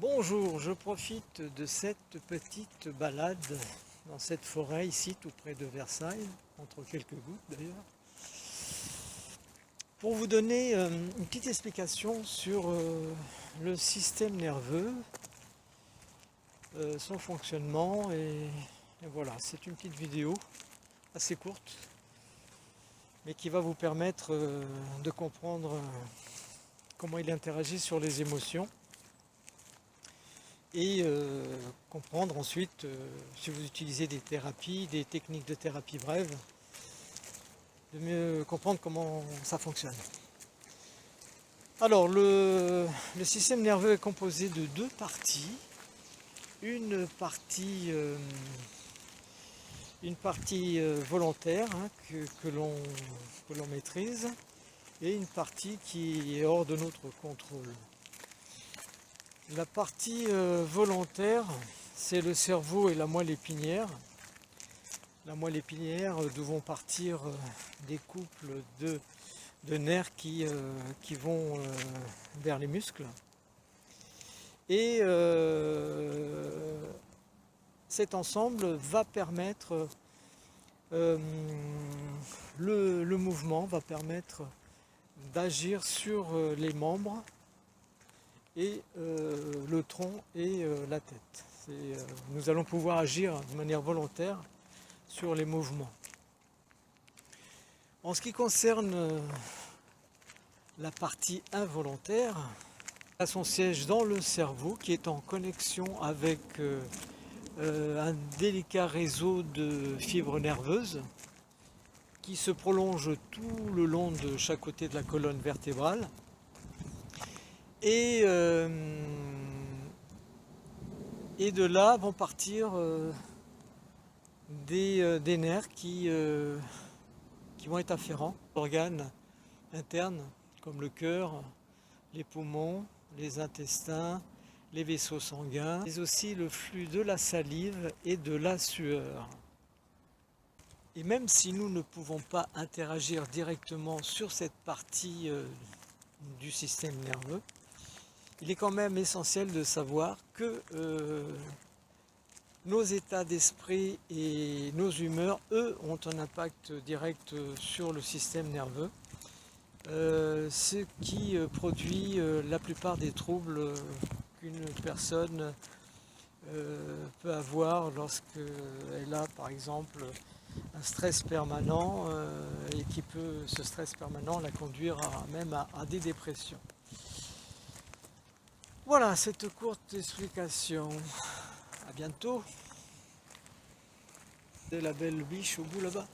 Bonjour, je profite de cette petite balade dans cette forêt ici tout près de Versailles, entre quelques gouttes d'ailleurs, pour vous donner une petite explication sur le système nerveux, son fonctionnement et voilà, c'est une petite vidéo assez courte mais qui va vous permettre de comprendre comment il interagit sur les émotions et comprendre ensuite, si vous utilisez des thérapies, des techniques de thérapie brève, de mieux comprendre comment ça fonctionne. Alors le système nerveux est composé de deux parties. Une partie volontaire que l'on maîtrise et une partie qui est hors de notre contrôle. La partie volontaire, c'est le cerveau et la moelle épinière. La moelle épinière, d'où vont partir des couples de nerfs qui vont vers les muscles. Et cet ensemble va permettre le mouvement, va permettre d'agir sur les membres et le tronc et la tête. Nous allons pouvoir agir de manière volontaire sur les mouvements. En ce qui concerne la partie involontaire, elle a son siège dans le cerveau qui est en connexion avec un délicat réseau de fibres nerveuses qui se prolonge tout le long de chaque côté de la colonne vertébrale. Et de là vont partir des nerfs qui vont être afférents, organes internes comme le cœur, les poumons, les intestins, les vaisseaux sanguins, mais aussi le flux de la salive et de la sueur. Et même si nous ne pouvons pas interagir directement sur cette partie du système nerveux, il est quand même essentiel de savoir que nos états d'esprit et nos humeurs, eux, ont un impact direct sur le système nerveux, ce qui produit la plupart des troubles qu'une personne peut avoir lorsqu'elle a par exemple un stress permanent et qui peut, ce stress permanent, la conduire même à des dépressions. Voilà cette courte explication. À bientôt. C'est la belle biche au bout là-bas.